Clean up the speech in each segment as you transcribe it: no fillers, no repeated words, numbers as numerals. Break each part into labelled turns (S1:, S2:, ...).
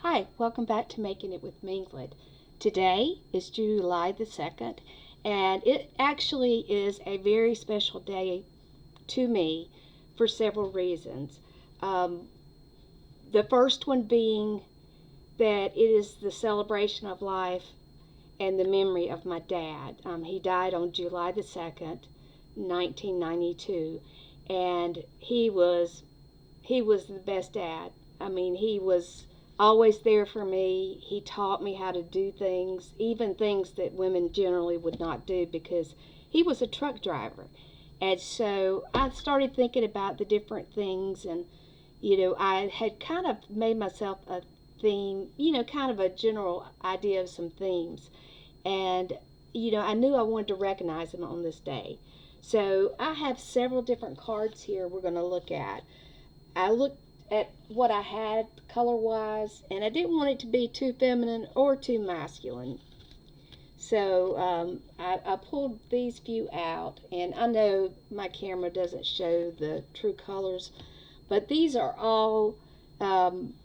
S1: Hi, welcome back to Making It with Mingland. Today is July the 2nd, and it actually is a very special day to me for several reasons. Um, the first one being that it is the celebration of life and the memory of my dad. He died on July the 2nd, 1992, and he was the best dad. I mean, he was always there for me. He taught me how to do things, even things that women generally would not do because he was a truck driver. And so I started thinking about the different things, and I had kind of made myself a theme, kind of a general idea of some themes. And I knew I wanted to recognize him on this day. So I have several different cards here we're going to look at. I looked at what I had color wise, and I didn't want it to be too feminine or too masculine. So I pulled these few out, and I know my camera doesn't show the true colors, but these are all um,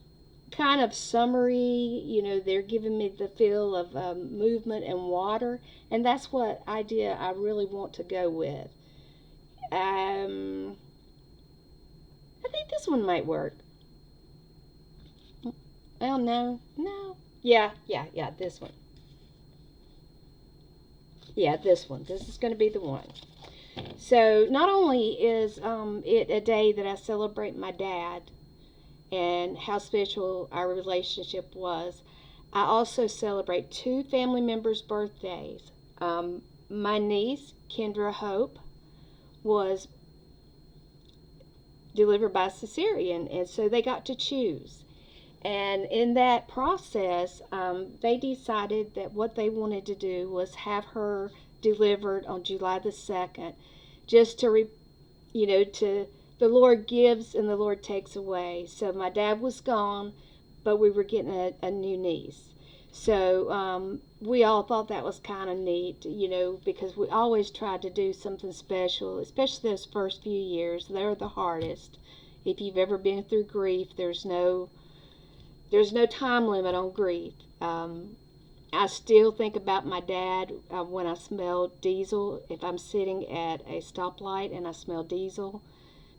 S1: kind of summery. They're giving me the feel of movement and water, and that's what idea I really want to go with. Um, I think this one might work. Oh, no, no. Yeah, this one. Yeah, this one. This is going to be the one. So, not only is it a day that I celebrate my dad and how special our relationship was, I also celebrate two family members' birthdays. My niece, Kendra Hope, was delivered by cesarean, and so they got to choose. And in that process, they decided that what they wanted to do was have her delivered on July the 2nd, just to the Lord gives and the Lord takes away. So my dad was gone, but we were getting a new niece. So we all thought that was kind of neat, because we always tried to do something special, especially those first few years. They're the hardest. If you've ever been through grief, there's no time limit on grief. I still think about my dad when I smell diesel. If I'm sitting at a stoplight and I smell diesel,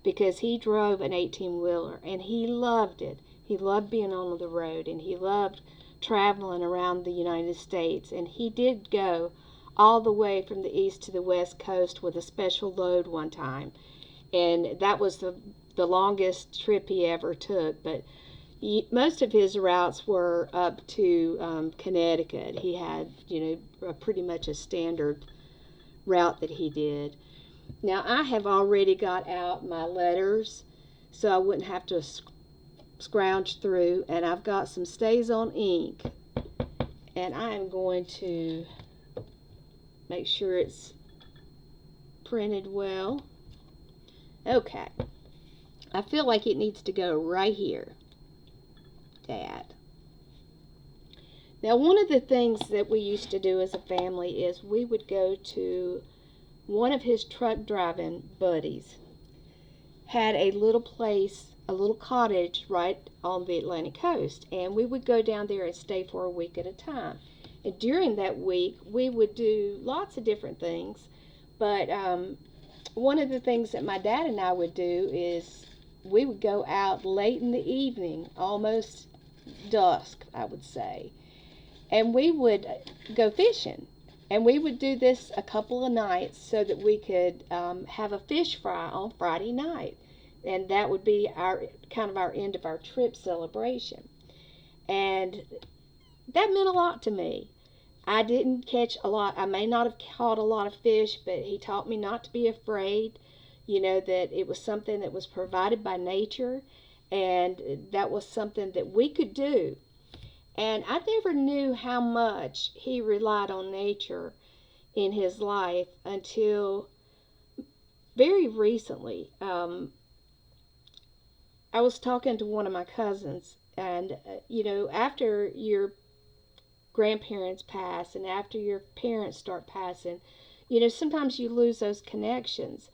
S1: because he drove an 18-wheeler and he loved it. He loved being on the road and he loved traveling around the United States. And he did go all the way from the east to the west coast with a special load one time. And that was the longest trip he ever took. But most of his routes were up to Connecticut. He had, pretty much a standard route that he did. Now, I have already got out my letters so I wouldn't have to scrounge through, and I've got some stays on ink, and I am going to make sure it's printed well. Okay, I feel like it needs to go right here. Dad. Now, one of the things that we used to do as a family is we would go to one of his truck driving buddies, had a little place, a little cottage right on the Atlantic coast, and we would go down there and stay for a week at a time. And during that week, we would do lots of different things, but one of the things that my dad and I would do is we would go out late in the evening, almost dusk, I would say, and we would go fishing. And we would do this a couple of nights so that we could have a fish fry on Friday night. And that would be our kind of our end of our trip celebration. And that meant a lot to me. I didn't catch a lot. I may not have caught a lot of fish, but he taught me not to be afraid. That it was something that was provided by nature, and that was something that we could do. And I never knew how much he relied on nature in his life until very recently. I was talking to one of my cousins, and after your grandparents pass and after your parents start passing, sometimes you lose those connections.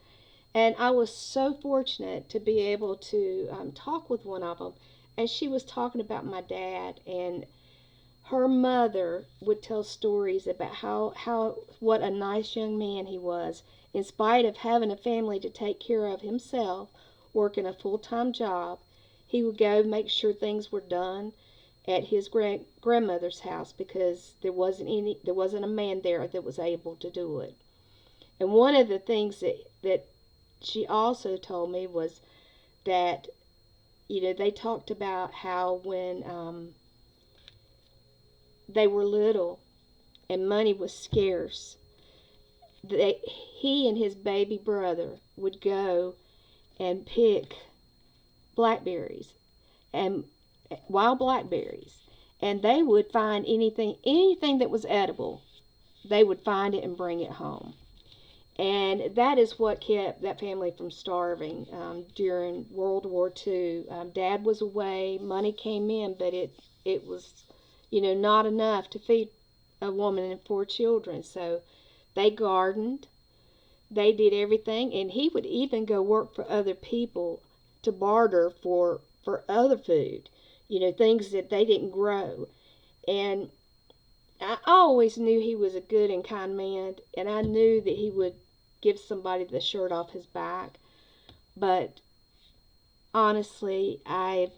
S1: And I was so fortunate to be able to talk with one of them. as she was talking about my dad, and her mother would tell stories about how what a nice young man he was, in spite of having a family to take care of himself, working a full-time job. He would go make sure things were done at his grandmother's house because there wasn't a man there that was able to do it. And one of the things that she also told me was that, they talked about how when they were little and money was scarce, he and his baby brother would go and pick blackberries and wild blackberries, and they would find anything that was edible. They would find it and bring it home. And that is what kept that family from starving during World War II. Dad was away, money came in, but it was, not enough to feed a woman and 4 children. So they gardened, they did everything, and he would even go work for other people to barter for other food, things that they didn't grow. And I always knew he was a good and kind man, and I knew that he would give somebody the shirt off his back. But honestly, I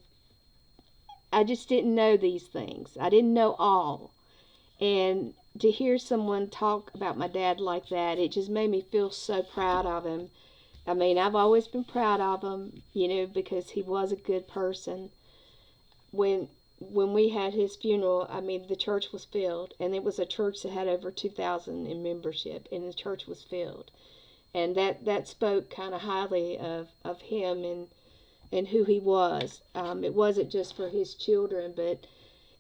S1: just didn't know these things. I didn't know all. And to hear someone talk about my dad like that, it just made me feel so proud of him. I mean, I've always been proud of him, because he was a good person. When we had his funeral, I mean, the church was filled, and it was a church that had over 2,000 in membership, and the church was filled. And that spoke kind of highly of him and who he was. It wasn't just for his children, but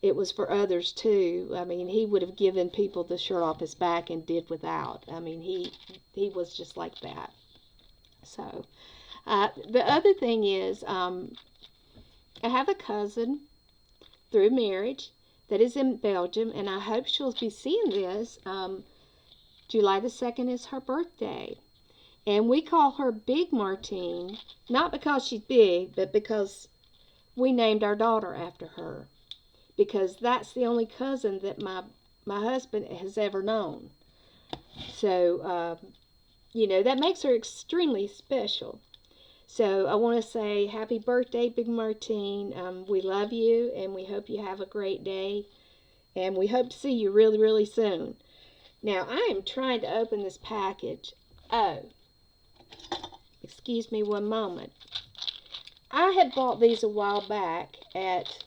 S1: it was for others too. I mean, he would have given people the shirt off his back and did without. I mean, he was just like that. So, the other thing is, I have a cousin through marriage that is in Belgium, and I hope she'll be seeing this. July the 2nd is her birthday. And we call her Big Martine, not because she's big, but because we named our daughter after her. Because that's the only cousin that my husband has ever known. So, that makes her extremely special. So I want to say happy birthday, Big Martine. We love you, and we hope you have a great day. And we hope to see you really, really soon. Now, I am trying to open this package. Oh, excuse me one moment. I had bought these a while back at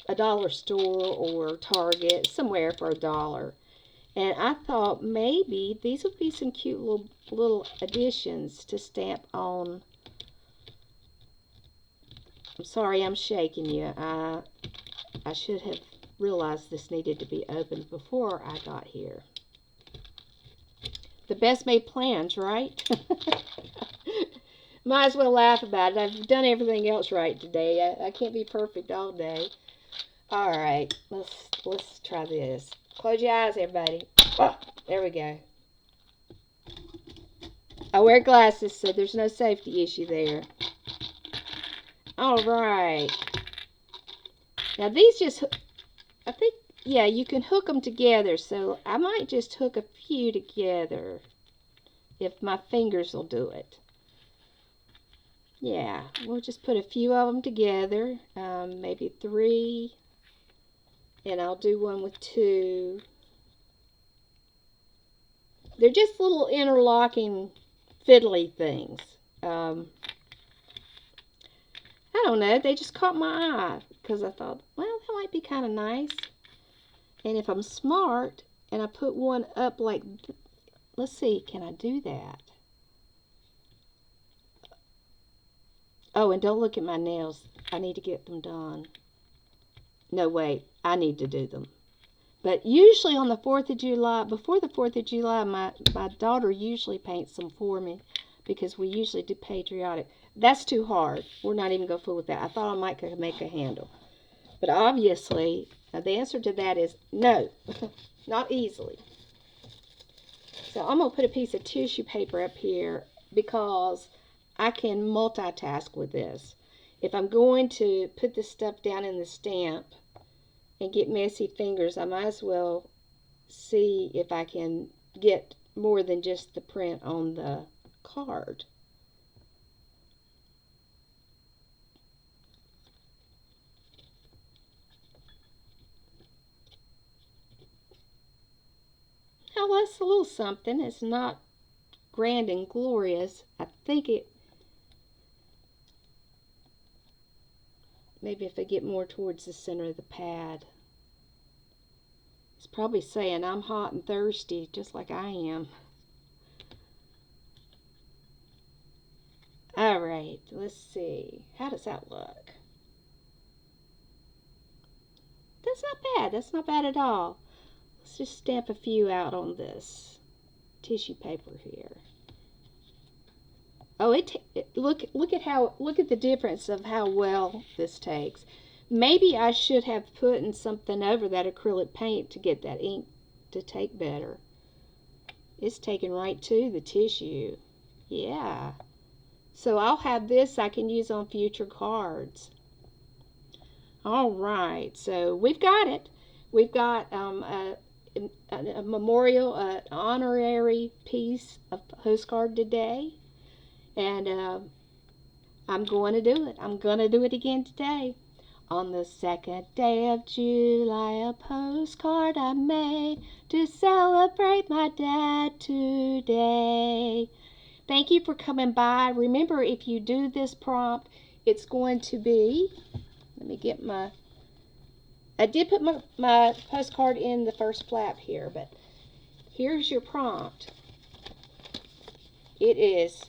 S1: a dollar store or Target, somewhere for $1. And I thought maybe these would be some cute little additions to stamp on. I'm sorry I'm shaking you. I should have realized this needed to be opened before I got here. The best made plans, right? Might as well laugh about it. I've done everything else right today. I can't be perfect all day. All right, let's try this. Close your eyes, everybody. Oh, there we go. I wear glasses, so there's no safety issue there. All right. Now these I think, yeah, you can hook them together. So I might just hook a few together if my fingers will do it. Yeah, we'll just put a few of them together, maybe 3, and I'll do one with 2. They're just little interlocking fiddly things. I don't know, they just caught my eye because I thought, well, that might be kind of nice. And if I'm smart and I put one up like, let's see, can I do that? Oh, and don't look at my nails. I need to get them done. No, wait, I need to do them. But usually on the 4th of July, before the 4th of July, my daughter usually paints them for me because we usually do patriotic. That's too hard. We're not even going to fool with that. I thought I might make a handle. But obviously, the answer to that is no, not easily. So I'm going to put a piece of tissue paper up here because I can multitask with this. if I'm going to put this stuff down in the stamp and get messy fingers, I might as well see if I can get more than just the print on the card. Now that's a little something. It's not grand and glorious. I think it, maybe if I get more towards the center of the pad. It's probably saying I'm hot and thirsty, just like I am. All right, let's see. How does that look? That's not bad. That's not bad at all. Let's just stamp a few out on this tissue paper here. Oh, look at the difference of how well this takes. Maybe I should have put in something over that acrylic paint to get that ink to take better. It's taking right to the tissue. Yeah. So I'll have this I can use on future cards. All right, so we've got it. We've got a memorial, honorary piece of postcard today. And I'm going to do it. I'm going to do it again today. On the 2nd day of July, a postcard I made to celebrate my dad today. Thank you for coming by. Remember, if you do this prompt, it's going to be, let me get my, I did put my postcard in the first flap here, but here's your prompt. It is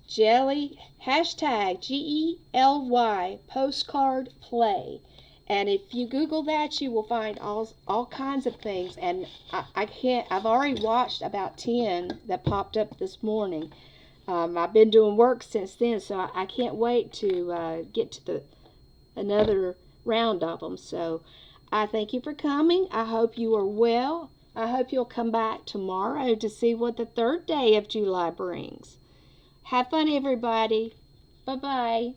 S1: Jelly, hashtag GELY postcard play. And if you Google that, you will find all kinds of things. And I've already watched about 10 that popped up this morning. I've been doing work since then, so I can't wait to get to another round of them. So I thank you for coming. I hope you are well. I hope you'll come back tomorrow to see what the 3rd day of July brings. Have fun, everybody. Bye-bye.